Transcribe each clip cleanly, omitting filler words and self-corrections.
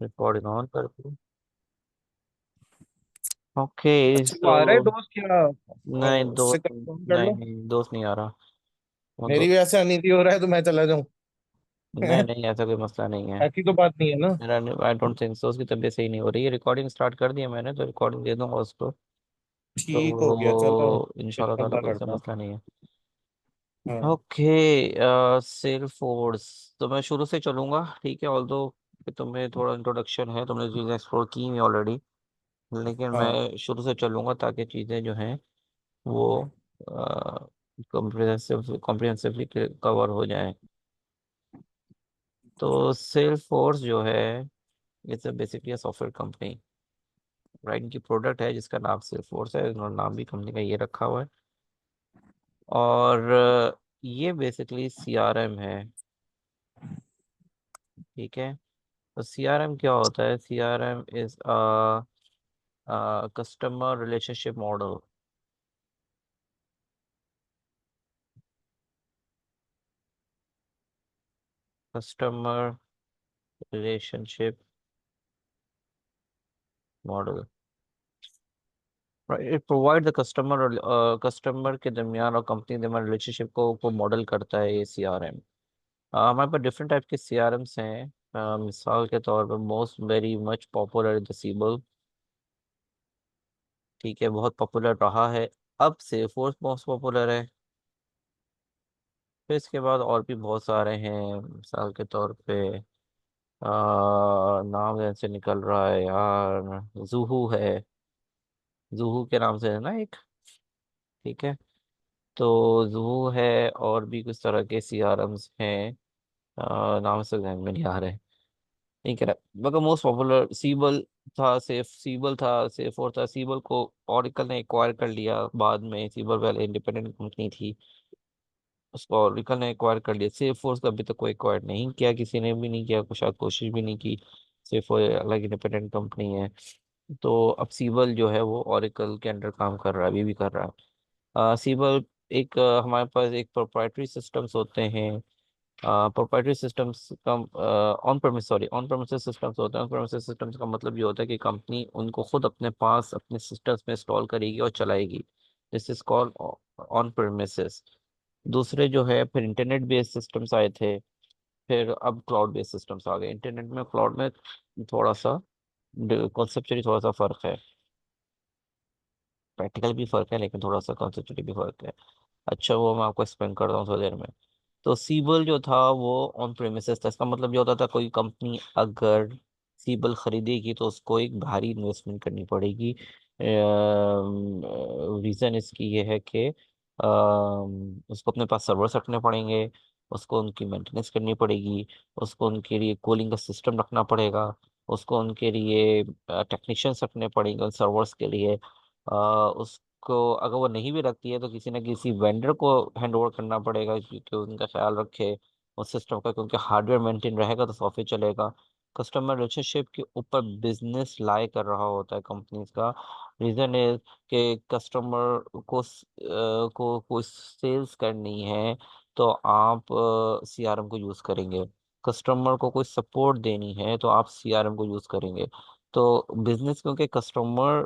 Recording on कर दूं? Okay अच्छा वो सो। आ रहा है दोस्त या नहीं उससे दोस्त। कंफर्म कर नहीं लो। नहीं दोस्त नहीं आ रहा। वो मेरी दोस्त। भी ऐसे अनईजी हो रहा है तो मैं चला जाऊं? नहीं नहीं ऐसा कोई मसला नहीं है। ऐसी तो बात नहीं है ना? मेरा आई डोंट थिंक सो, उसकी तबीयत सही नहीं हो रही है। रिकॉर्डिंग स्टार्ट कर दिया मैंने, तो रिकॉर्डिंग दे दूंगा उसको। तो ठीक हो गया, चलो वो फिर इंशाल्लाह ताला चिंता कोई सा करता हूँ। मसला नहीं है। हाँ। ओके। Salesforce. तो मैं शुरू से चलूंगा, ठीक है। ऑल्दो तुम्हें थोड़ा इंट्रोडक्शन है, तुमने चीज़ें एक्सप्लोर की हुई ऑलरेडी, लेकिन हाँ। मैं शुरू से चलूंगा ताकि चीज़ें जो हैं वो कॉम्प्रिहेंसिवली कवर हो जाए। तो सेल फोर्स जो है, it's basically software company, right. इनकी प्रोडक्ट है जिसका नाम सेल फोर्स है, इन्होंने नाम भी कंपनी का ये रखा हुआ है। और ये बेसिकली सीआरएम है, ठीक है। तो सीआरएम क्या होता है? CRM is customer relationship model. Customer relationship model, it provide the customer और कस्टमर के दरमियान और कंपनी के दरमियान रिलेशनशिप को मॉडल करता है ये सीआरएम। हमारे पास डिफरेंट टाइप के सीआरएम्स हैं। मिसाल के तौर पर most very much popular the Siebel, ठीक है, बहुत पॉपुलर रहा है। अब से फोर्थ मोस्ट पॉपुलर है। फिर इसके बाद और भी बहुत सारे हैं। मिसाल के तौर पे नाम जैसे निकल रहा है यार, जूहू है। जूहू के नाम से है ना एक, ठीक है। तो जूहू है, और भी कुछ तरह के सीआरएम्स हैं। नाम से ध्यान में नहीं आ रहे। नहीं कह रहा, मगर मोस्ट पॉपुलर सीबल था। सीबल था, सेफ और था। सीबल को ऑरिकल ने एक्वायर कर लिया बाद में। सीबल पहले इंडिपेंडेंट कंपनी थी, उसको ऑरिकल ने एक्वायर कर लिया। सेफ फोर्स का अभी तक कोई एक्वायर नहीं किया, किसी ने भी नहीं किया, कुछ शायद कोशिश भी नहीं की। सेफ फोर्स अलग इंडिपेंडेंट कंपनी है। तो अब सीबल जो है वो ऑरिकल के अंडर काम कर रहा है, अभी भी कर रहा है। सीबल एक हमारे पास एक प्रोप्राइटरी सिस्टम्स होते हैं। प्रोप्राइटरी सिस्टम्स का on premise sorry on premises systems होते हैं। ऑन प्रेमिसेस सिस्टम्स का मतलब ये होता है कि कंपनी उनको खुद अपने पास अपने सिस्टम्स में इंस्टॉल करेगी और चलाएगी। This is called on premises. दूसरे जो है, फिर इंटरनेट बेस्ड सिस्टम्स आए थे। फिर अब क्लाउड बेस्ड सिस्टम्स आ गए। इंटरनेट में क्लाउड में थोड़ा सा कॉन्सेप्चुअली थोड़ा सा फर्क है। प्रैक्टिकल भी फर्क है, लेकिन थोड़ा सा कॉन्सेप्चुअली भी फर्क है। अच्छा, वो मैं आपको एक्सप्लेन करता हूँ थोड़ी देर में। तो सीबल जो था वो ऑन प्रेमिसेस था। इसका मतलब ये होता था, कोई कंपनी अगर सीबल खरीदेगी तो उसको एक भारी इन्वेस्टमेंट करनी पड़ेगी। रीज़न इसकी ये है कि उसको अपने पास सर्वर्स रखने पड़ेंगे, उसको उनकी मेंटेनेंस करनी पड़ेगी, उसको उनके लिए कूलिंग का सिस्टम रखना पड़ेगा, उसको उनके लिए टेक्नीशियंस रखने पड़ेंगे उन सर्वर्स के लिए। उसको अगर वो नहीं भी रखती है तो किसी न किसी वेंडर को हैंड ओवर करना पड़ेगा, क्योंकि उनका ख्याल रखे उस सिस्टम का, क्योंकि हार्डवेयर मेंटेन रहेगा तो सॉफ्टवेयर चलेगा। कस्टमर रिलेशनशिप के ऊपर बिजनेस लाई कर रहा होता है कंपनीज का। रीजन इज कि कस्टमर को कोई सेल्स करनी है तो आप सीआरएम को यूज करेंगे। कस्टमर को कोई सपोर्ट देनी है तो आप सीआरएम को यूज करेंगे। तो बिजनेस क्योंकि कस्टमर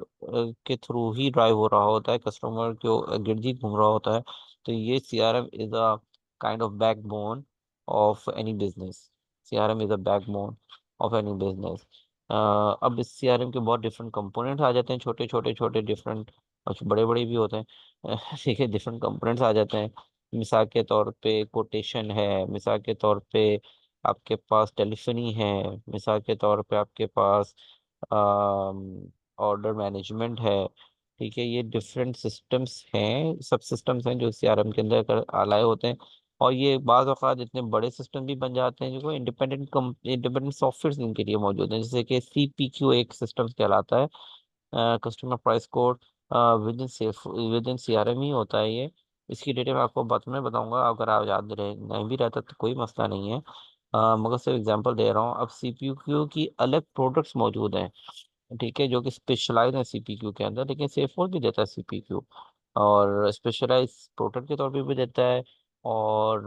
के थ्रू ही ड्राइव हो रहा होता है, कस्टमर को गिरद गिर्द घूम रहा होता है। तो ये CRM is a kind of backbone of any business. CRM is a backbone of any business. अब इस सीआरएम के बहुत डिफरेंट कंपोनेंट्स आ जाते हैं, छोटे छोटे छोटे डिफरेंट, और बड़े बड़े भी होते हैं। ठीक है, डिफरेंट कंपोनेंट्स आ जाते हैं। मिसाल के तौर पे कोटेशन है, मिसाल के तौर पे आपके पास टेलीफनी है, मिसाल के तौर पे आपके पास ऑर्डर मैनेजमेंट है। ठीक है, ये डिफरेंट सिस्टम्स हैं, सब सिस्टम्स हैं जो सीआरएम के अंदर आलाए होते हैं। और ये बाज़ औक़ात इतने बड़े सिस्टम भी बन जाते हैं जो इंडिपेंडेंट सॉफ्टवेयर इनके लिए मौजूद हैं, जैसे कि सीपीक्यू एक सिस्टम कहलाता है। Customer price code within CRM ही होता है ये। इसकी डिटेल मैं आपको बाद में बताऊंगा, अगर आप याद रहे नहीं भी रहता तो कोई मसला नहीं है। मगर सिर्फ एग्जांपल दे रहा हूँ। अब सीपीयू की अलग प्रोडक्ट्स मौजूद हैं, ठीक है, जो कि स्पेशलाइज है सीपीयू के अंदर, लेकिन सेफोर भी देता है सीपीयू, और स्पेशलाइज प्रोडक्ट के तौर पे भी देता है, और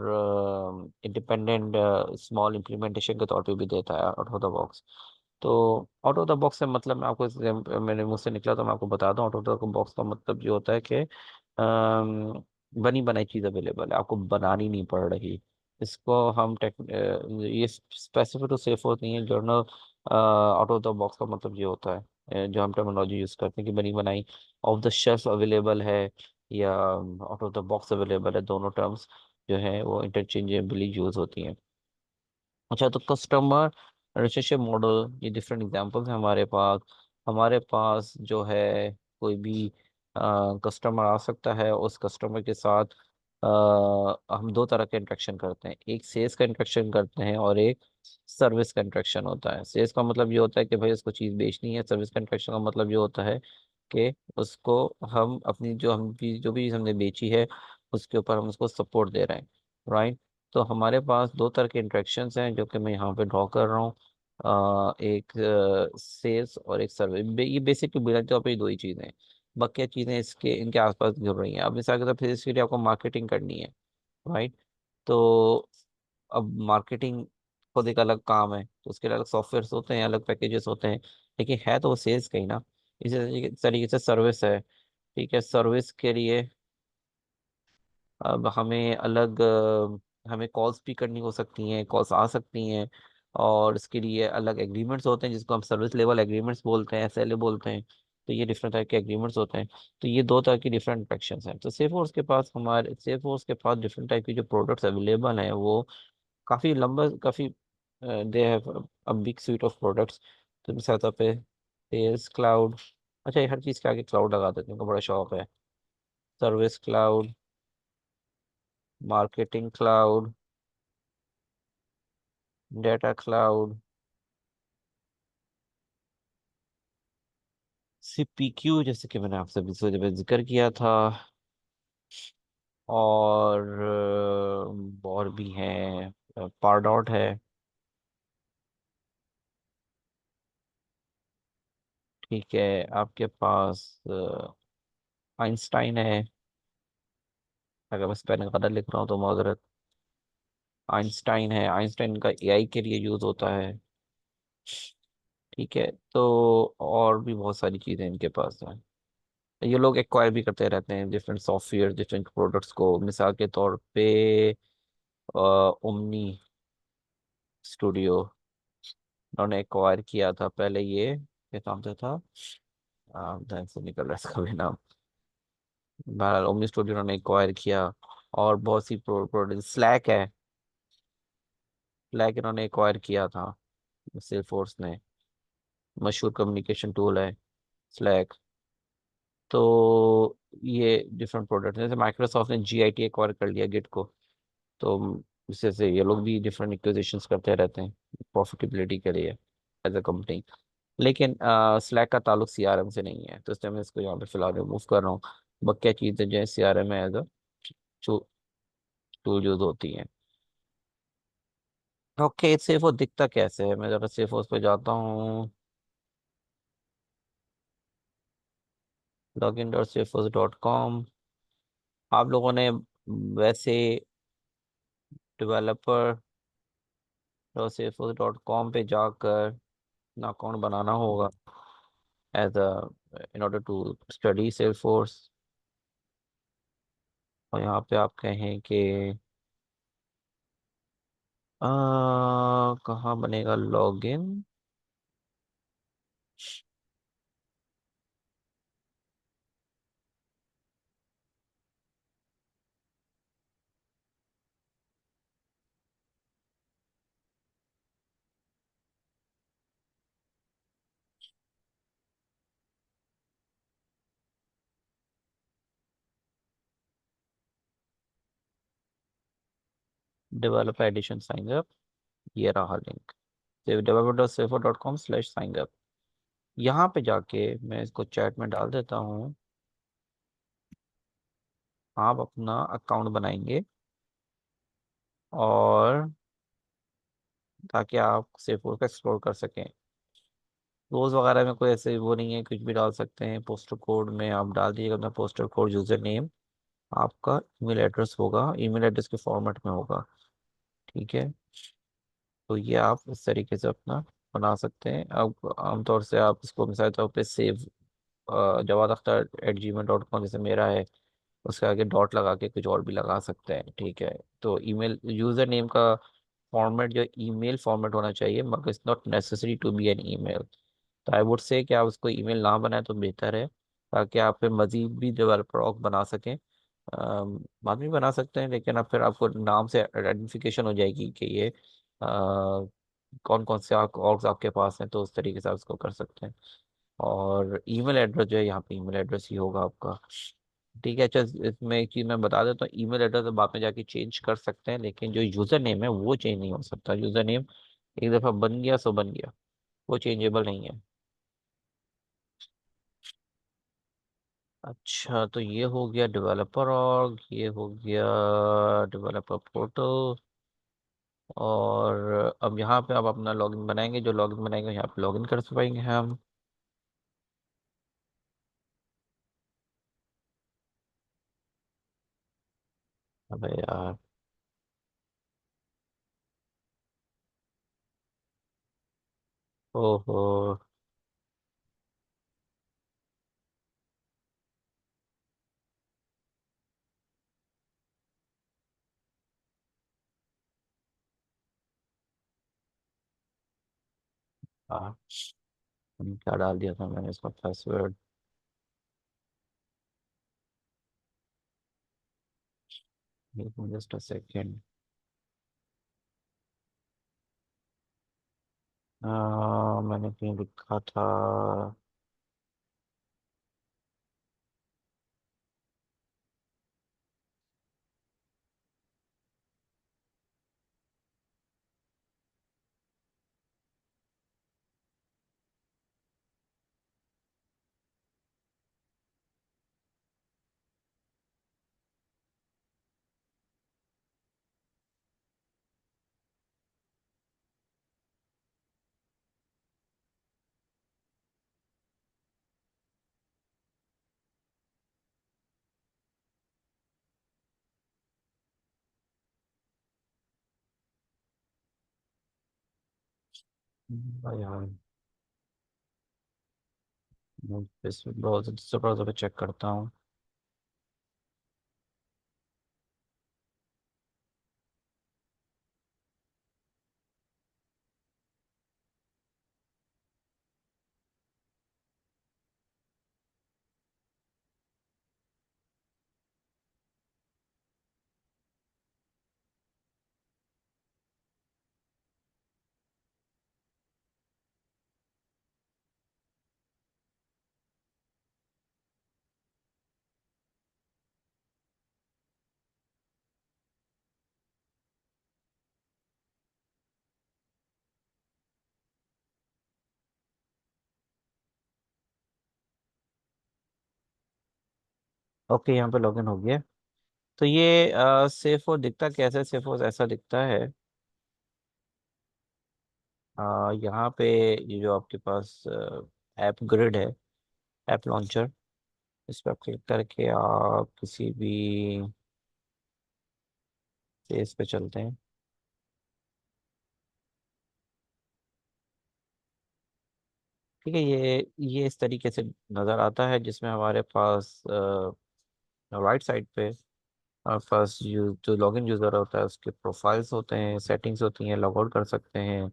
इंडिपेंडेंट स्मॉल इम्प्लीमेंटेशन के तौर पे भी देता है आउट ऑफ द बॉक्स। तो आउट ऑफ द बॉक्स से मतलब, मैं आपको मेरे मुंह से निकला तो मैं आपको बता दूं, आउट ऑफ द बॉक्स का मतलब ये होता है कि बनी बनाई चीज़ अवेलेबल है, आपको बनानी नहीं पड़ रही। इसको हम ये स्पेसिफिक टू सेफ होती है journal. Out of the box का मतलब ये होता है, जो हम टर्मिनोलॉजी यूज़ करते हैं कि बनी बनाई, ऑफ द शेल्फ अवेलेबल है या out of the box available है, दोनों टर्म्स जो है वो इंटरचेंजेबली यूज होती हैं। अच्छा, तो कस्टमर रिलेशनशिप मॉडल, ये डिफरेंट एग्जांपल्स हैं हमारे पास जो है, कोई भी कस्टमर आ सकता है, उस कस्टमर के साथ हम दो तरह के इंटरेक्शन करते हैं, एक सेल्स का इंटरेक्शन करते हैं और एक सर्विस का इंटरेक्शन होता है। सेल्स का मतलब ये होता है कि भाई उसको चीज़ बेचनी है, सर्विस का इंटरेक्शन का मतलब ये होता है कि उसको हम अपनी जो भी चीज़ हमने बेची है उसके ऊपर हम उसको सपोर्ट दे रहे हैं, राइट। तो हमारे पास दो तरह के इंटरेक्शंस हैं जो कि मैं यहाँ पे ड्रॉ कर रहा हूँ। एक सेल्स और एक सर्विस, ये बेसिक बुनियादी तौर पे ये दो ही चीज़ें हैं। बाकी चीज़ें इसके इनके आसपास घूम रही हैं। अब मिसाल के तौर पर इसके लिए आपको मार्केटिंग करनी है, राइट। तो अब मार्केटिंग खुद एक अलग काम है, तो उसके लिए अलग सॉफ्टवेयर होते हैं, अलग पैकेजेस होते हैं, लेकिन है तो वो सेल्स का ही ना। इसी तरीके से सर्विस है, ठीक है। सर्विस के लिए अब हमें कॉल्स भी करनी हो सकती हैं, कॉल्स आ सकती हैं, और इसके लिए अलग एग्रीमेंट्स होते हैं जिसको हम सर्विस लेवल एग्रीमेंट्स बोलते हैं, SLA बोलते हैं। तो ये डिफरेंट टाइप के एग्रीमेंट्स होते हैं। तो ये दो तरह की डिफरेंट इंस्ट्रक्शंस हैं। तो सेफ फोर्स के पास डिफरेंट टाइप की जो प्रोडक्ट्स अवेलेबल हैं वो काफ़ी they have a big sweet of products. तो मिसाल तौर पे सेल्स क्लाउड, अच्छा ये हर चीज़ के आगे क्लाउड लगा देते हैं, उनको बड़ा शौक है। Service cloud, marketing cloud, data cloud, CPQ जैसे कि मैंने आपसे भी जिक्र किया था, और भी हैं, पारडॉट है, ठीक है। आपके पास आइंस्टाइन है, अगर मैं स्पेलिंग गलत लिख रहा हूँ तो माजरत। आइंस्टाइन है, आइंस्टाइन का AI के लिए यूज होता है, ठीक है। तो और भी बहुत सारी चीज़ें इनके पास हैं। ये लोग एक्वायर भी करते रहते हैं डिफरेंट सॉफ्टवेयर, डिफरेंट प्रोडक्ट्स को। मिसाल के तौर पे ओमनी स्टूडियो उन्होंने एक्वायर किया था पहले, ये क्या नाम से था, ध्यान से निकल रहा है इसका भी नाम। बहरहाल ओमनी स्टूडियो उन्होंने एक्वायर किया। और बहुत सी प्रोडक्ट, स्लैक है, स्लैक इन्होंने एक्वायर किया था सेल्सफोर्स ने, मशहूर कम्युनिकेशन टूल है स्लैक। तो ये डिफरेंट प्रोडक्ट, जैसे माइक्रोसॉफ्ट ने GIT एक्वायर कर लिया, गिट को। तो इससे से ये लोग भी डिफरेंट एक्विजिशंस करते रहते हैं प्रॉफिटेबिलिटी के लिए एज अ कंपनी। लेकिन स्लैक का ताल्लुक CRM से नहीं है, तो इसलिए मैं इसको यहाँ पे फिलहाल रिमूव कर रहा हूँ। बाकी चीज़ें जो है CRM में एज अ टूल यूज होती हैं। ओके, सेफ वो दिखता कैसे है, मैं ज़रा सेफ उस पे जाता हूँ, login.salesforce.com। आप लोगों ने वैसे डेवलपर salesforce.com पे जाकर अपना अकाउंट बनाना होगा as a in order to study Salesforce. और यहाँ पे आप कहें कि कहाँ बनेगा login, developer edition sign up, ये रहा लिंक, developer.salesforce.com/sign up। यहाँ पे जाके मैं इसको चैट में डाल देता हूँ। आप अपना अकाउंट बनाएंगे, और ताकि आप सेल्सफोर्स को एक्सप्लोर कर सकें। रोज वगैरह में कोई ऐसे वो नहीं है, कुछ भी डाल सकते हैं। पोस्टर कोड में आप डाल दीजिएगा अपना पोस्टर कोड, यूजर नेम, आपका ईमेल एड्रेस होगा, ईमेल एड्रेस के फॉर्मेट में होगा, ठीक है। तो ये आप इस तरीके से अपना बना सकते हैं। अब आमतौर से आप इसको मिसाल तौर पे सेव javaadkhtar@gmail.com जैसे मेरा है, उसके आगे डॉट लगा के कुछ और भी लगा सकते हैं, ठीक है। तो ईमेल यूजर नेम का फॉर्मेट जो ईमेल फॉर्मेट होना चाहिए, मगर it's not necessary to be an email. तो आई वुड से कि आप उसको ईमेल ना बनाए तो बेहतर है, ताकि आप फिर मजीद भी डेवलपर ऑग बना सकें। बाद में बना सकते हैं, लेकिन अब फिर आपको नाम से आइडेंटिफिकेशन हो जाएगी कि ये कौन कौन से ऑर्ग्स आपके पास हैं, तो उस तरीके से आप उसको कर सकते हैं। और ईमेल एड्रेस जो है, यहाँ पे ईमेल एड्रेस ही होगा आपका, ठीक है। अच्छा, इसमें एक चीज़ मैं बता देता हूँ, ईमेल एड्रेस अब आप में जाके चेंज कर सकते हैं, लेकिन जो यूज़र नेम है वो चेंज नहीं हो सकता। यूज़र नेम एक दफ़ा बन गया सो बन गया, वो चेंजेबल नहीं है। अच्छा, तो ये हो गया डेवलपर और ये हो गया डेवलपर पोर्टल। और अब यहाँ पे आप अपना लॉगिन बनाएंगे, जो लॉगिन बनाएंगे यहाँ पे लॉगिन कर पाएंगे हम। अबे यार, ओहो। हाँ, क्या डाल दिया था मैंने इसका पासवर्ड। Just a second. मैंने कहीं लिखा था। यार, मैं इस ब्राउज़र पे चेक करता हूँ। ओके, यहाँ पे लॉगिन हो गया। तो ये सेफ और दिखता कैसे, सेफ और ऐसा दिखता है। यहाँ पे ये जो आपके पास ऐप ग्रिड है, ऐप लॉन्चर, इस पर क्लिक करके आप किसी भी पेज पे चलते हैं। ठीक है, ये इस तरीके से नज़र आता है, जिसमें हमारे पास राइट साइड पे फर्स्ट जो लॉगिन यूज़र होता है उसके प्रोफाइल्स होते हैं, सेटिंग्स होती हैं, लॉग आउट कर सकते हैं।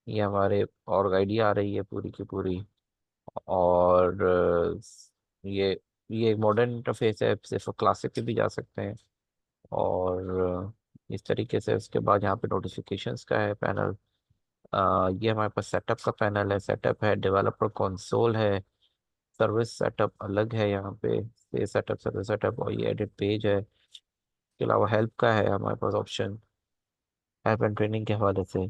ये हमारे और आईडी आ रही है पूरी की पूरी। और ये एक मॉडर्न इंटरफेस है, सिर्फ क्लासिक पे भी जा सकते हैं। और इस तरीके से उसके बाद यहाँ पे नोटिफिकेशंस का है पैनल। ये हमारे पास सेटअप का पैनल है, सेटअप है, डेवलपर कंसोल है, सर्विस सेटअप अलग है यहाँ पे, ये सेटअप, सर्विस सेटअप, और ये एडिट पेज है। इसके अलावा हेल्प का है हमारे पास ऑप्शन, हेल्प एंड ट्रेनिंग के हवाले से।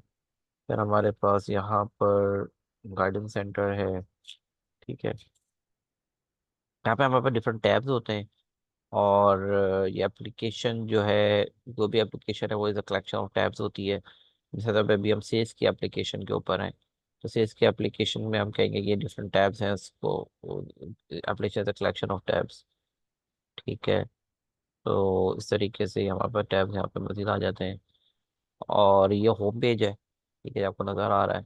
फिर हमारे पास यहाँ पर गाइडेंस सेंटर है, ठीक है। यहाँ पे हमारे पास डिफरेंट टैब्स होते हैं। और ये एप्लीकेशन जो है, जो भी एप्लीकेशन है वो is a collection of tabs होती है। जैसे तो अभी हम सेल्स की एप्लीकेशन के ऊपर हैं, तो सेल्स की एप्लीकेशन में हम कहेंगे कि ये डिफरेंट टैब्स हैं, उसको application is a collection of tabs, ठीक है। तो इस तरीके से हमारे पास टैब्स यहाँ पे मजीद आ जाते हैं। और ये होम पेज है, ठीक है, आपको नज़र आ रहा है।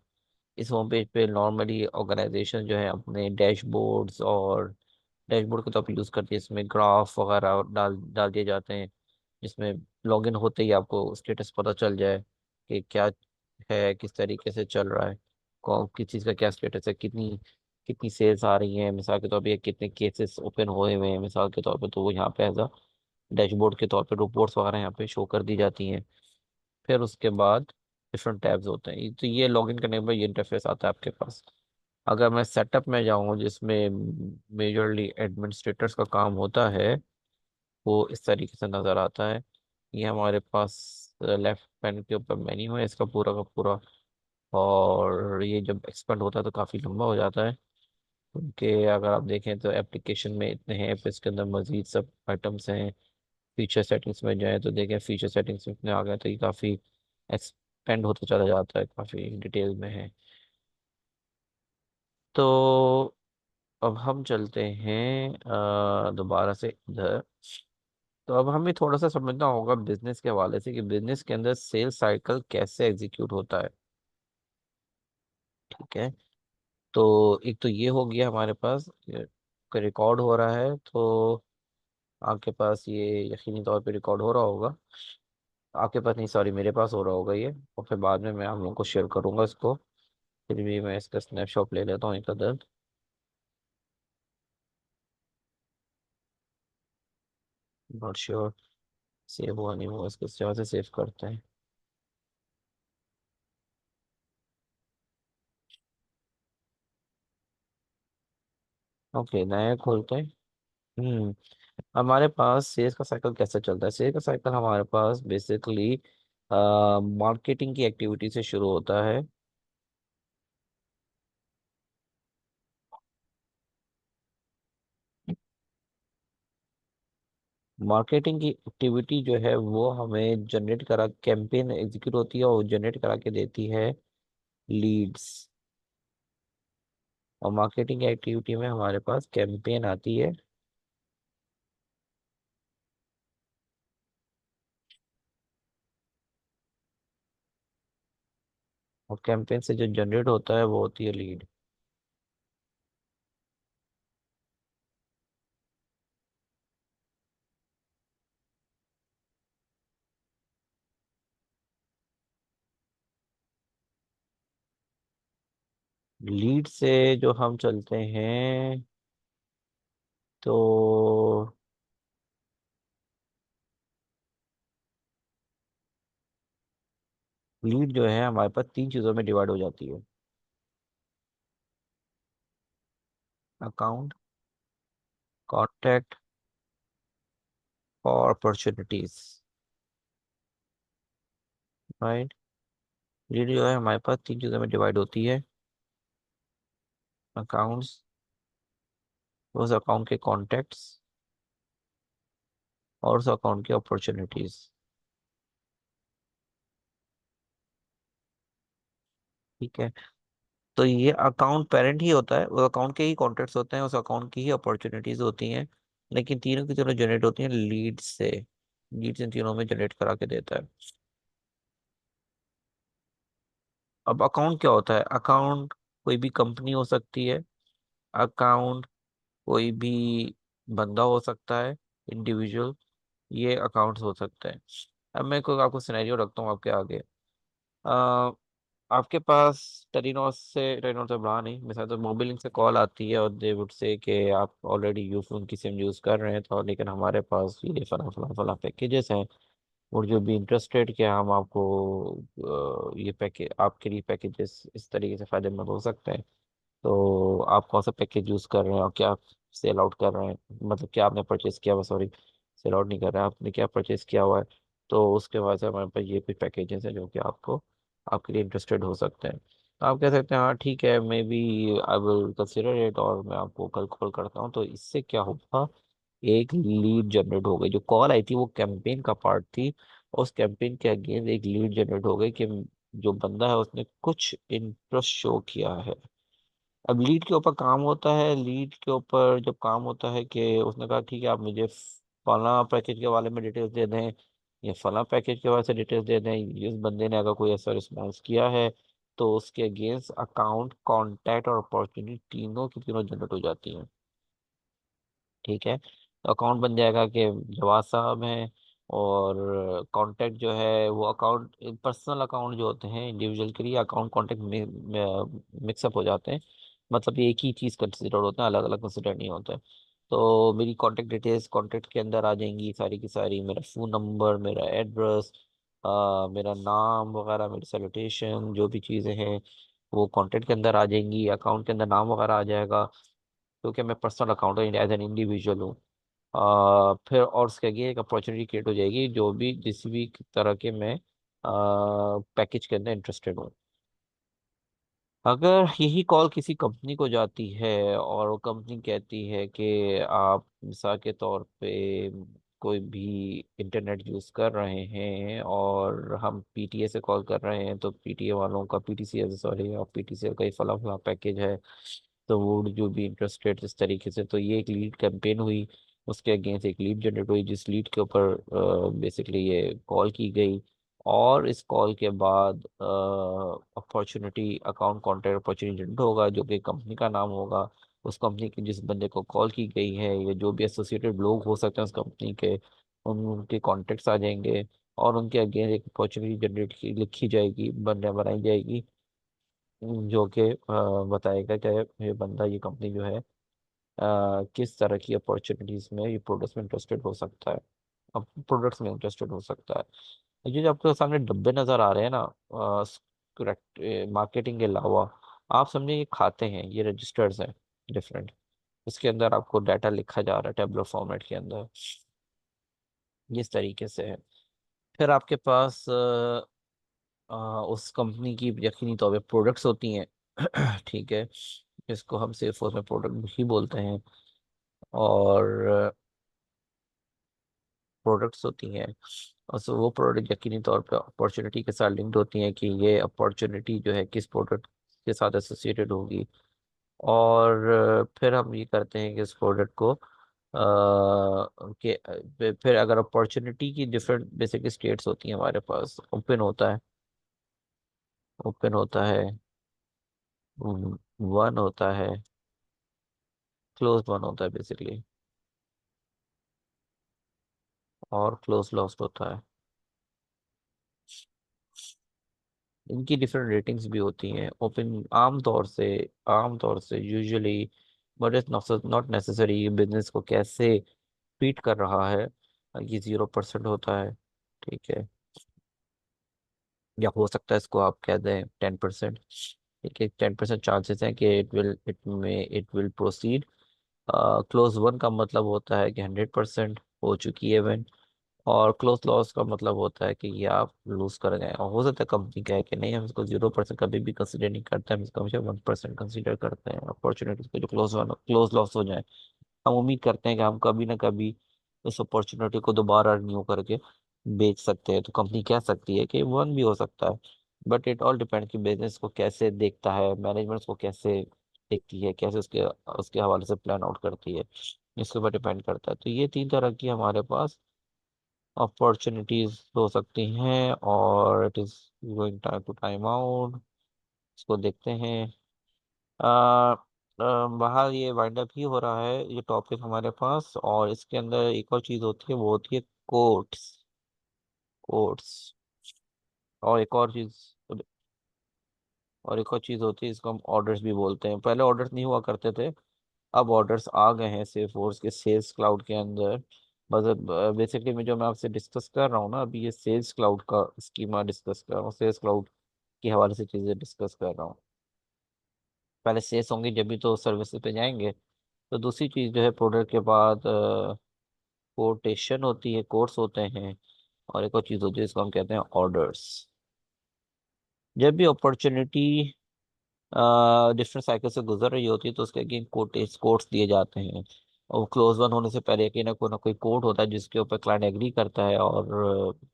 इस होम पेज पे नॉर्मली ऑर्गेनाइजेशन जो है अपने डैशबोर्ड्स और डैशबोर्ड को तो आप यूज़ करते हैं, इसमें ग्राफ वगैरह डाल डाल दिए जाते हैं, जिसमें लॉगिन होते ही आपको स्टेटस पता चल जाए कि क्या है, किस तरीके से चल रहा है, कौन किस चीज़ का क्या स्टेटस है, कितनी कितनी सेल्स आ रही हैं मिसाल के तौर पे, या कितने केसेस ओपन हुए हुए हैं मिसाल के तौर पे, तो वो यहाँ पे एज अ डैशबोर्ड के तौर पे रिपोर्ट्स वगैरह यहाँ पे शो कर दी जाती हैं। फिर उसके बाद डिफरेंट टैब्स होते हैं, तो ये लॉगिन करने के बाद ये इंटरफेस आता है आपके पास। अगर मैं सेटअप में जाऊँ जिसमें मेजरली एडमिनिस्ट्रेटर्स का काम होता है, वो इस तरीके से नज़र आता है। ये हमारे पास लेफ्ट पैन के ऊपर मेन्यू है इसका पूरा का पूरा, और ये जब एक्सपेंड होता है तो काफ़ी लंबा हो जाता है, क्योंकि अगर आप देखें तो एप्लीकेशन में इतने हैं, फिर इसके अंदर मजीद सब आइटम्स हैं। फीचर सेटिंग्स में जाए तो देखें फीचर सेटिंग्स में इतने आ गए, तो ये काफ़ी एक्सपेंड होता चला जाता है, काफ़ी डिटेल में है। तो अब हम चलते हैं दोबारा से इधर। तो अब हमें थोड़ा सा समझना होगा बिजनेस के हवाले से कि बिजनेस के अंदर सेल्स साइकिल कैसे एग्जीक्यूट होता है। ठीक है, तो एक तो ये हो गया हमारे पास रिकॉर्ड हो रहा है, तो आपके पास ये यकीनी तौर पे रिकॉर्ड हो रहा होगा। आपके पास नहीं, सॉरी, मेरे पास हो रहा होगा ये, और फिर बाद में मैं हम लोग को शेयर करूंगा इसको। फिर भी मैं इसका स्नैपशॉट ले लेता हूँ एक अदर। नॉट श्योर सेव हुआ नहीं हुआ, इसको यहाँ से सेव करते हैं। ओके, नया खोलते हैं। हम्म हमारे पास सेल्स का साइकिल कैसे चलता है? सेल्स का साइकिल हमारे पास बेसिकली मार्केटिंग की एक्टिविटी से शुरू होता है। मार्केटिंग की एक्टिविटी जो है वो हमें जनरेट करा, कैंपेन एग्जीक्यूट होती है और जनरेट करा के देती है लीड्स। और मार्केटिंग एक्टिविटी में हमारे पास कैंपेन आती है, और कैंपेन से जो जनरेट होता है वो होती है लीड। लीड से जो हम चलते हैं, तो लीड जो है हमारे पास तीन चीज़ों में डिवाइड हो जाती है: अकाउंट, कॉन्टैक्ट और अपॉर्चुनिटीज। राइट, लीड जो है हमारे पास तीन चीज़ों में डिवाइड होती है: अकाउंट्स, उस अकाउंट के कॉन्टैक्ट्स, और उस अकाउंट की अपॉर्चुनिटीज। ठीक है, तो ये अकाउंट पेरेंट ही होता है, उस अकाउंट के ही कॉन्टैक्ट्स होते हैं, उस अकाउंट की ही अपॉर्चुनिटीज होती हैं, लेकिन तीनों की तीनों जनरेट होती हैं लीड से। लीड्स इन तीनों में जनरेट करा के देता है। अब अकाउंट क्या होता है? अकाउंट कोई भी कंपनी हो सकती है, अकाउंट कोई भी बंदा हो सकता है, इंडिविजुअल, ये अकाउंट्स हो सकते हैं। अब मैं कोई आपको सिनेरियो रखता हूँ आपके आगे। आपके पास टेलीनॉर से बड़ा नहीं, मिसाल तो मोबिलिंग से कॉल आती है और दे वुड से कि आप ऑलरेडी यूफोन की सिम यूज़ कर रहे हैं, तो लेकिन हमारे पास ये फला फला फला पैकेजेस हैं, और जो भी इंटरेस्टेड कि हम आपको ये पैकेज, आपके लिए पैकेजेस इस तरीके से फ़ायदेमंद हो सकते हैं। तो आप कौन सा पैकेज यूज़ कर रहे हैं और क्या सेल आउट कर रहे हैं, मतलब क्या आपने परचेज किया हुआ, सॉरी, सेल आउट नहीं कर रहे हैं, आपने क्या परचेज किया हुआ है। तो उसके वजह से हमारे पास ये कुछ पैकेजेस हैं जो कि आपको, आपके लिए इंटरेस्टेड हो सकते हैं। तो आप कह सकते हैं हाँ ठीक है, maybe I will consider it, और मैं आपको कल कॉल करता हूँ। तो इससे क्या होगा, एक लीड जनरेट हो गई। जो कॉल आई थी वो कैंपेन का पार्ट थी, और उस कैंपेन के अगेंस्ट एक लीड जनरेट हो गई कि जो बंदा है उसने कुछ इंटरेस्ट शो किया है। अब लीड के ऊपर काम होता है, लीड के ऊपर जब काम होता है कि उसने कहा ठीक है आप मुझे फला पैकेज के बारे में डिटेल्स दे दें, या फला पैकेज के बारे से डिटेल्स दे दें, इस बंदे ने अगर कोई ऐसा रिस्पॉन्स किया है तो उसके अगेंस्ट अकाउंट, कॉन्टैक्ट और अपॉर्चुनिटी तीनों की तीनों जनरेट हो जाती हैं। ठीक है, तो अकाउंट बन जाएगा कि जवाब साहब हैं, और कांटेक्ट जो है वो अकाउंट, पर्सनल अकाउंट जो होते हैं इंडिविजुअल के लिए, अकाउंट कांटेक्ट मिक्सअप हो जाते हैं। मतलब ये एक ही चीज़ कंसिडर होते हैं, अलग अलग कंसिडर नहीं होते। तो मेरी कांटेक्ट डिटेल्स कांटेक्ट के अंदर आ जाएंगी सारी की सारी, मेरा फ़ोन नंबर, मेरा एड्रेस, मेरा नाम वगैरह, मेरी सैलूटेशन, जो भी चीज़ें हैं वो कांटेक्ट के अंदर आ जाएंगी। अकाउंट के अंदर नाम वगैरह आ जाएगा, क्योंकि मैं personal account as an individual हूँ। फिर और उसके आगे एक अपॉर्चुनिटी क्रिएट हो जाएगी, जो भी जिस भी तरह के मैं पैकेज के अंदर इंटरेस्टेड हूँ। अगर यही कॉल किसी कंपनी को जाती है और वो कंपनी कहती है कि आप मिसाल के तौर पे कोई भी इंटरनेट यूज़ कर रहे हैं और हम पीटीए से कॉल कर रहे हैं, तो पीटीए वालों का, पीटीसीएल सॉरी, और पीटीसीएल का ये फला फला पैकेज है, तो वो जो भी इंटरेस्टेड इस तरीके से, तो ये एक लीड कैंपेन हुई, उसके अगेंस्ट एक लीड जनरेट हुई, जिस लीड के ऊपर बेसिकली ये कॉल की गई। और इस कॉल के बाद opportunity, account contact opportunity generate होगा, जो कि कंपनी का नाम होगा। उस कंपनी के जिस बंदे को कॉल की गई है, या जो भी एसोसिएटेड लोग हो सकते हैं उस कंपनी के, उनके कॉन्टेक्ट्स आ जाएंगे, और उनके अगेंस्ट एक अपॉर्चुनिटी जनरेट की लिखी जाएगी, बनाई जाएगी, जो कि बताएगा कि ये बंदा, ये कंपनी जो है किस तरह की अपॉर्चुनिटीज में, ये प्रोडक्ट्स में इंटरेस्टेड हो सकता है, अब प्रोडक्ट्स में इंटरेस्टेड हो सकता है। ये जो आपके सामने डब्बे नजर आ रहे हैं ना, करेक्ट, मार्केटिंग के अलावा, आप समझे ये खाते हैं, ये रजिस्टर्स हैं डिफरेंट, उसके अंदर आपको डाटा लिखा जा रहा है टेबलर फॉर्मेट के अंदर, इस तरीके से है। फिर आपके पास उस कंपनी की यकीनी तौर पे प्रोडक्ट्स होती हैं। ठीक है, जिसको हम सिर्फ उसमें प्रोडक्ट ही बोलते हैं, और प्रोडक्ट्स होती हैं, और सो वो प्रोडक्ट यकीनी तौर पे अपॉर्चुनिटी के साथ लिंक्ड होती हैं कि ये अपॉर्चुनिटी जो है किस प्रोडक्ट के साथ एसोसिएटेड होगी। और फिर हम ये करते हैं कि इस प्रोडक्ट को फिर अगर अपॉर्चुनिटी की डिफरेंट बेसिक स्टेट्स होती हैं हमारे पास, ओपन होता है, ओपन होता है, वन होता है, क्लोज वन होता है बेसिकली, और क्लोज लॉस्ट होता है। इनकी डिफरेंट रेटिंग्स भी होती हैं। ओपन आमतौर से usually, but it's not necessary, business को कैसे ट्रीट कर रहा है, ये 0% होता है। ठीक है, या हो सकता है इसको आप कह दें 10%। ठीक है, 10% चांसेस हैं कि it will proceed. Close one का मतलब होता है कि 100% हो चुकी है इवेंट, और क्लोज लॉस का मतलब होता है कि ये आप लूज कर गए। और हो सकता है कंपनी कहे कि नहीं, हम इसको 0% कभी भी कंसीडर नहीं करते, हम इसको हमेशा 1% कंसीडर करते हैं अपॉर्चुनिटीज को जो क्लोज लॉस हो जाए। हम उम्मीद करते हैं कि हम कभी ना कभी इस अपॉर्चुनिटी को दोबारा रिन्यू करके बेच सकते हैं, तो कंपनी कह सकती है कि वन भी हो सकता है। बट इट ऑल डिपेंड कि बिजनेस को कैसे देखता है, मैनेजमेंट को कैसे देखती है, कैसे उसके उसके हवाले से प्लान आउट करती है, इसके ऊपर डिपेंड करता है। तो ये तीन तरह की हमारे पास अपॉर्चुनिटीज हो सकती हैं, और it is going time to time out, इसको देखते हैं। आ, बाहर ये वाइंड अप ही हो रहा है ये टॉपिक हमारे पास, और इसके अंदर एक और चीज होती है, वो होती है कोट्स। कोट्स और एक और चीज और एक और चीज होती है, इसको हम ऑर्डर्स भी बोलते हैं। पहले ऑर्डर्स नहीं हुआ करते थे, अब ऑर्डर्स आ गए हैं सेल्स फोर्स के सेल्स क्लाउड के अंदर। बस बेसिकली मैं आपसे डिस्कस कर रहा हूँ ना, अभी ये सेल्स क्लाउड का स्कीमा डिस्कस कर रहा हूँ, सेल्स क्लाउड के हवाले से चीजें डिस्कस कर रहा हूँ। पहले सेल्स होंगे जब भी तो सर्विसेज पे जाएंगे। तो दूसरी चीज जो है, प्रोडक्ट के बाद कोटेशन होती है, कोर्स होते हैं, और एक और चीज होती है इसको हम कहते हैं ऑर्डर्स। जब भी अपॉर्चुनिटी डिफरेंट साइकिल से गुजर रही होती है, तो उसके अगेन कोट्स दिए जाते हैं, और क्लोज वन होने से पहले कि ना कोई कोड होता है जिसके ऊपर क्लाइंट एग्री करता है, और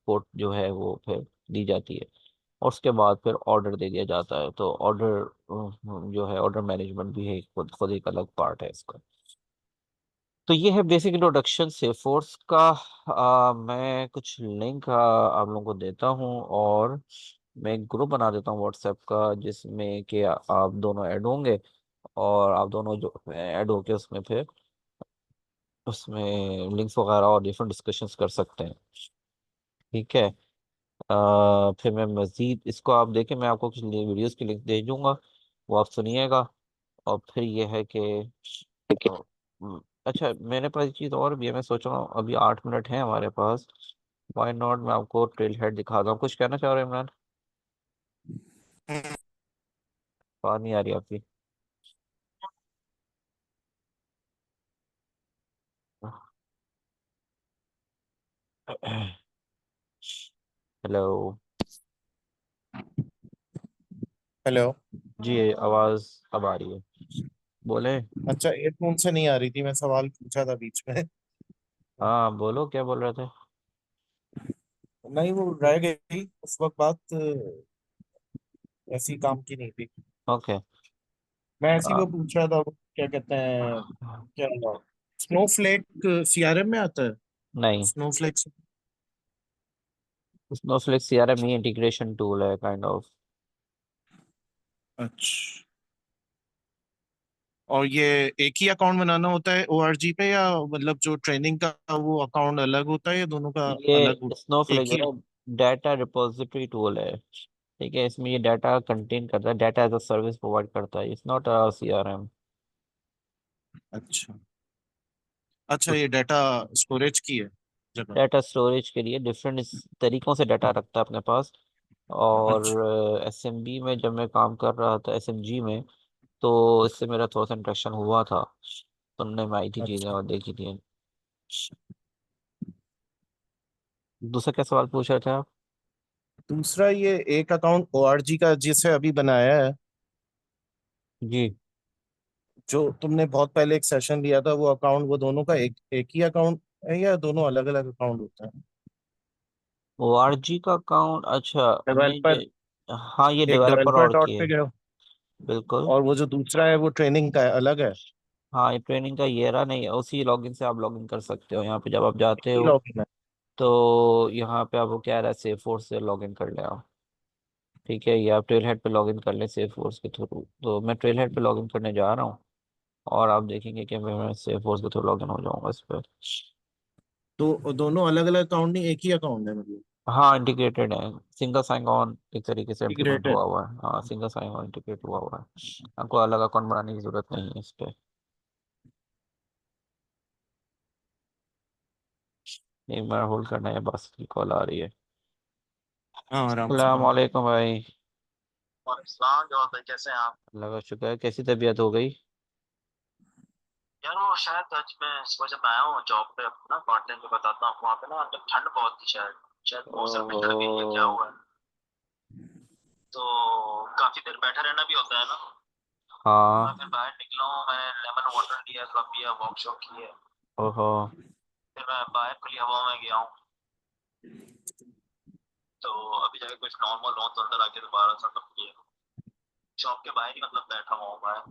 कोड जो है वो फिर दी जाती है, और उसके बाद फिर ऑर्डर दे दिया जाता है। तो ऑर्डर जो है, ऑर्डर मैनेजमेंट भी है, खुद खुद एक अलग पार्ट है इसका। तो ये है बेसिक इंट्रोडक्शन से फोर्स का। मैं कुछ लिंक आप लोगों को देता हूँ, और मैं एक ग्रुप बना देता हूँ व्हाट्सएप का, जिसमें कि आप दोनों ऐड होंगे, और आप दोनों जो ऐड होके उसमें फिर उसमें लिंक्स वगैरह और डिफरेंट डिस्कशंस कर सकते हैं। ठीक है। फिर मैं मज़ीद इसको आप देखें, मैं आपको कुछ वीडियोस की लिंक दे दूंगा, वो आप सुनिएगा। और फिर ये है कि अ, अच्छा, मेरे पास एक चीज़ और भी है। मैं सोच रहा हूँ अभी 8 मिनट है हमारे पास, वाई नॉट मैं आपको ट्रेल हेड दिखा दूँ। कुछ कहना चाह रहे हैं इमरान? बात नहीं आ रही आपकी। हेलो। हेलो। जी, आवाज़ अब आ रही है, बोले। अच्छा, एयरफोन से नहीं आ रही थी, मैं सवाल पूछा था बीच में। हाँ बोलो, क्या बोल रहे थे? नहीं, वो रह गई उस वक्त बात, ऐसी काम की नहीं थी। ओके। मैं ऐसी वो पूछ रहा था, वो क्या कहते हैं, क्या स्नोफ्लेक सीआरएम में आता है? नहीं, स्नोफ्लेक। स्नोफ्लिक सीआरएम ही इंटीग्रेशन टूल है, काइंड ऑफ। अच्छा। और ये एक ही अकाउंट बनाना होता है ओआरजी पे, या मतलब जो ट्रेनिंग का वो अकाउंट अलग होता है, या दोनों का अलग ये एक स्नोफ्लिक जो ही? है डाटा रिपोजिटरी टूल है। ठीक है, इसमें ये डाटा कंटेन करता है, data as a service provide करता है, इट्स नॉट अ सीआरएम। अच्छा। अच्छा, ये डाटा स्टोरेज की है जगह? डाटा स्टोरेज के लिए डिफरेंट तरीकों से डाटा रखता है अपने पास। और अच्छा। एसएमबी में जब मैं काम कर रहा था, एसएमजी में, तो इससे मेरा थोड़ा सा इंट्रैक्शन हुआ था, सुनने में आई थी चीज़ें अच्छा। और देखी थी। दूसरा क्या सवाल पूछ रहे थे आप? दूसरा, ये एक अकाउंट ओआरजी का जिसे अभी बनाया है, जी। जो तुमने बहुत पहले एक सेशन लिया था, वो अकाउंट, वो दोनों का एक एक ही अकाउंट है, या दोनों अलग अलग अकाउंट होता है? ओआरजी का अकाउंट, अच्छा। नहीं डेवलपर, हाँ, ये एक डेवलपर डेवलपर और की डॉट है। पे गए हो, बिल्कुल। और वो जो दूसरा है वो ट्रेनिंग का है, अलग है? हाँ, ये ट्रेनिंग का ये रहा, नहीं उसी लॉगिन से आप लॉगिन कर सकते हो। यहाँ पे जब आप एक जाते ही हो, लॉगिन है? तो यहाँ पे आपको क्या रहा है, सेफ फोर्स से लॉगिन कर ले आप। ठीक है, ये आप ट्रेल हेड पे लॉगिन कर लें सेफ फोर्स के थ्रू। तो मैं ट्रेल हेड पे लॉगिन करने जा रहा हूँ, और आप देखेंगे कि मैं सेफ फोर्स के थ्रू लॉगिन हो जाऊंगा इस पर। तो दोनों अलग अलग अकाउंट नहीं, एक ही अकाउंट है मतलब? हाँ, इंटीग्रेटेड है। सिंगल साइन ऑन एक तरीके से इम्प्लीमेंट इंटीग्रेटेड। हुआ हुआ है। हाँ, सिंगल साइन ऑन इंटीग्रेट हुआ हुआ है, आपको अलग अकाउंट बनाने की जरूरत नहीं है इस पे। एक बार होल्ड करना है, बस की कॉल आ रही है। हाँ, आराम से अस्सलाम कहो। वालेकुम भाई। वालेकुम जवाब भाई, कैसे हैं आप? अल्लाह का शुक्र है। कैसी तबीयत हो गई? यार वो शायद आज मैं सुबह जब आया हूँ जॉब पे अपना पार्ट टाइम पे, बताता हूँ वहाँ पे ना ठंड बहुत थी, शायद शायद मौसम में गर्मी या क्या ओहो। हुआ है। तो काफी देर बैठा रहना भी होता है ना। तो मैं हाँ। फिर बाहर निकला हूँ, मैंने लेमन वाटर लिया, थोड़ा पिया, वॉक शॉक किए। ओहो। फिर मैं बाहर खुली हवा में गया हूँ। तो अभी जाके कुछ नॉर्मल हो तो अंदर आके दोबारा सा तब किया। शॉप के बाहर ही मतलब बैठा हुआ हूँ बाहर।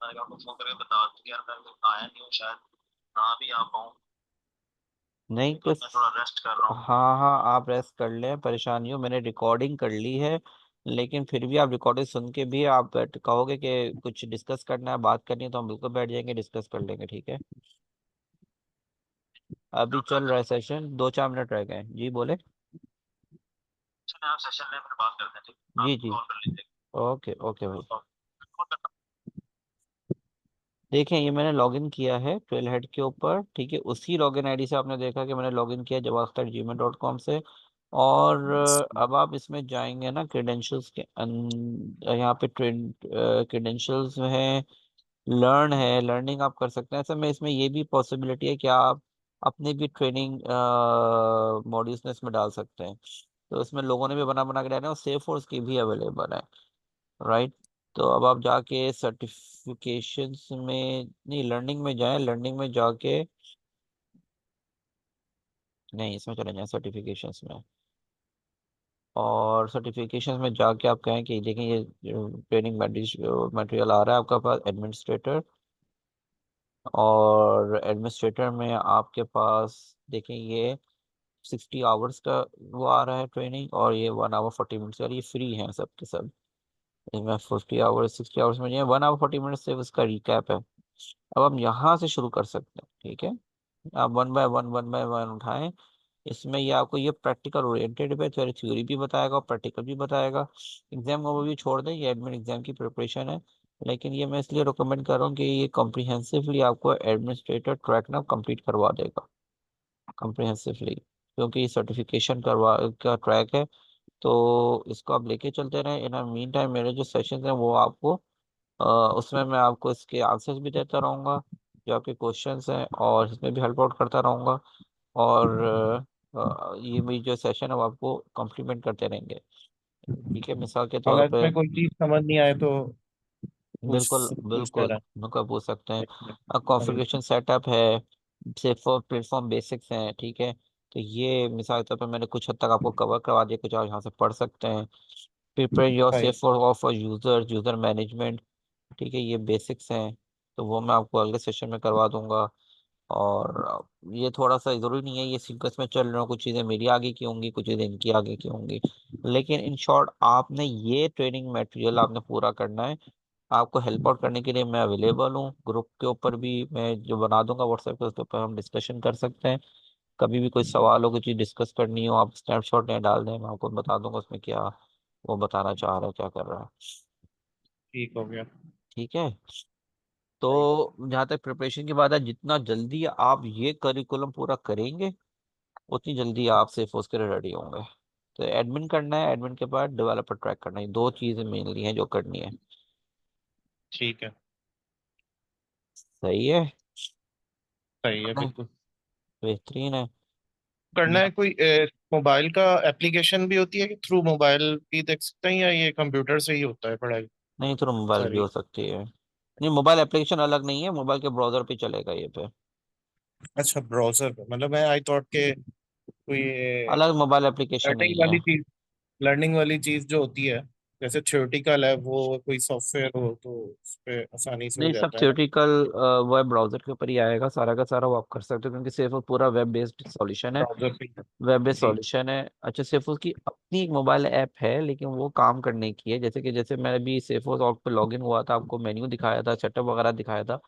मैंने कहा आपको फोन करके बता दूं कि यार मैं तो आया नहीं हूँ, शायद ना भी आ पाऊँ। नहीं तो कुछ। मैं थोड़ा रेस्ट कर रहा हूँ। हाँ हाँ, आप रेस्ट कर लें, परेशानी हो, मैंने रिकॉर्डिंग कर ली है। लेकिन फिर भी आप रिकॉर्डिंग सुन के भी आप कहोगे कि कुछ डिस्कस करना है, बात करनी है, तो हम बिल्कुल बैठ जाएंगे, डिस्कस कर लेंगे। ठीक है। अभी चल रहा है सेशन, 2-4 मिनट रह गए हैं। जी बोले। चलिए आप सेशन में फिर बात करते हैं, ठीक? जी आप जी। कॉल कर लीजिए। ओके ओके भाई। देखें, ये मैंने लॉगिन किया है ट्रेल हेड के ऊपर। ठीक है, उसी लॉगिन आईडी से आपने देखा कि मैंने लॉगिन किया javaxter@gmail.com से। और अब आप इसमें जाएंगे ना क्रेडेंशियल्स के यहाँ पे ट्रेन क्रेडेंशियल्स है, लर्न है, लर्निंग आप कर सकते हैं। ऐसे में इसमें ये भी पॉसिबिलिटी है कि आप अपने भी ट्रेनिंग मॉड्यूल्स में इसमें डाल सकते हैं। तो इसमें लोगों ने भी बना बना के डाले हैं, और सेफ फोर्स की भी अवेलेबल है। राइट। तो अब आप जाके सर्टिफिकेशंस में नहीं, लर्निंग में जाएं, लर्निंग में जाके, नहीं इसमें चले जाएं सर्टिफिकेशंस में। और सर्टिफिकेशंस में जाके आप कहें कि देखें ये ट्रेनिंग मटेरियल आ रहा है आपका पास, एडमिनिस्ट्रेटर। और एडमिनिस्ट्रेटर में आपके पास देखें ये 60 आवर्स का वो आ रहा है ट्रेनिंग, और ये 1 आवर 40 मिनट्स का, और ये फ्री है सब के सब। इसमें 50 आवर्स 60 आवर्स में, ये 1 आवर 40 मिनट्स से उसका रिकैप है। अब हम यहाँ से शुरू कर सकते हैं, ठीक है। आप वन बाय वन उठाएं। इसमें ये आपको ये प्रैक्टिकल ओरिएंटेड है, थोड़ी थ्योरी भी बताएगा और प्रैक्टिकल भी बताएगा। एग्जाम को भी छोड़ दें, ये एडमिन एग्जाम की प्रिपरेशन है। लेकिन ये मैं इसलिए रिकमेंड कर रहा हूँ कि ये कॉम्प्रिहेंसिवली आपको एडमिनिस्ट्रेटर ट्रैक ना कंप्लीट करवा देगा, कॉम्प्रिहेंसिवली, क्योंकि सर्टिफिकेशन करवा का ट्रैक है। तो इसको आप लेके चलते रहें। इन मीन टाइम मेरे जो सेशंस हैं वो आपको अ, उसमें मैं आपको इसके आंसर्स भी देता रहूँगा, जो आपके क्वेश्चंस हैं, और इसमें भी हेल्प आउट करता रहूँगा। और ये भी जो सेशन है वो आपको कॉम्प्लीमेंट करते रहेंगे, ठीक है। मिसाल के तौर अगर पे, इसमें कोई चीज समझ नहीं आए तो बिल्कुल पूछते बिल्कुल रहे। उनका पूछ सकते हैं। इसमें अब कॉन्फ़िगरेशन सेटअप है, सिर्फ प्लेटफॉर्म बेसिक्स हैं, ठीक है। तो ये मिसाल के तौर पे मैंने कुछ हद तक आपको कवर करवा दिया, कुछ आप यहाँ से पढ़ सकते हैं। प्रिपेयर योर भाई, safe for of user user management, ठीक है, ये बेसिक्स हैं। तो वो मैं आपको अगले सेशन में करवा दूंगा। और ये थोड़ा सा जरूरी नहीं है ये सीक्वेंस में चल रहा हूँ, कुछ चीज़ें मेरी आगे की होंगी, कुछ चीज़ें इनकी आगे की होंगी। लेकिन इन शॉर्ट आपने ये ट्रेनिंग मटेरियल आपने पूरा करना है। आपको हेल्प आउट करने के लिए मैं अवेलेबल हूँ, ग्रुप के ऊपर भी मैं जो बना दूंगा व्हाट्सएप पे, उसके ऊपर हम डिस्कशन कर सकते हैं। कभी भी कोई सवाल हो, कोई चीज़ डिस्कस करनी हो, आप स्नैपशॉट नहीं डाल दें, मैं आपको बता दूंगा उसमें क्या वो बताना चाह रहा है, क्या कर रहा है। ठीक हो गया ठीक है। भाई। तो जहाँ तक प्रिपरेशन की बात है, जितना जल्दी आप ये करिकुलम पूरा करेंगे, उतनी जल्दी आप सेफ उसके लिए रेडी होंगे। तो एडमिन करना है, एडमिन के बाद डेवलपर ट्रैक करना है, ये दो चीज़ें मेनली हैं जो करनी है। ठीक है। सही है। सही है बिल्कुल। बेहतरीन है। करना है कोई मोबाइल का एप्लीकेशन भी होती है कि थ्रू मोबाइल भी देख सकते हैं, या ये कंप्यूटर से ही होता है पढ़ाई नहीं तो मोबाइल भी सारी? हो सकती है। नहीं, मोबाइल एप्लीकेशन अलग नहीं है, मोबाइल के ब्राउजर पे चलेगा ये पे। अच्छा, ब्राउजर पे, मतलब मैं आई थॉट के कोई अलग मोबाइल एप्लीकेशन लर्निंग नहीं है। वाली चीज, लर्निंग वाली चीज जो होती है, जैसे थ्योरेटिकल है वो कोई सॉफ्टवेयर हो तो उस पे आसानी से हो नहीं, सब जाता है ना? थियोरेटिकल वेब ब्राउजर के ऊपर ही आएगा सारा का सारा, वो आप कर सकते हो, क्योंकि सिर्फ वो पूरा वेब बेस्ड सॉल्यूशन है। ब्राउजर पे ही। वेब बेस्ड ठीक। सॉल्यूशन है। अच्छा, सेफोस की अपनी एक मोबाइल ऐप है, लेकिन वो काम करने की है, जैसे कि जैसे मैं भी सेफोस ऑफ पे लॉगिन हुआ था, आपको मेन्यू दिखाया था, सेटअप वगैरह दिखाया था।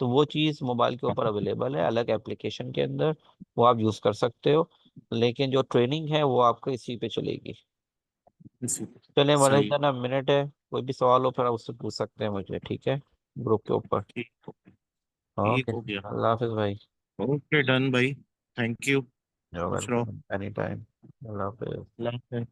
तो वो चीज़ मोबाइल के ऊपर अवेलेबल है अलग एप्लीकेशन के अंदर, वो आप यूज़ कर सकते हो। लेकिन जो ट्रेनिंग है वो आपको इसी पे चलेगी। इसी पे। चले वाला सही। इतना मिनट है, कोई भी सवाल हो फिर आप उससे पूछ सकते हैं मुझे, ठीक है, ग्रुप के ऊपर। ठीक हो गया। ओके, ठीक हो गया। अल्लाह हाफिज़ भाई। ओके डन भाई। Thank you. You're खुश रहो। welcome anytime। अल्लाह हाफिज़। अल्लाह हाफिज़।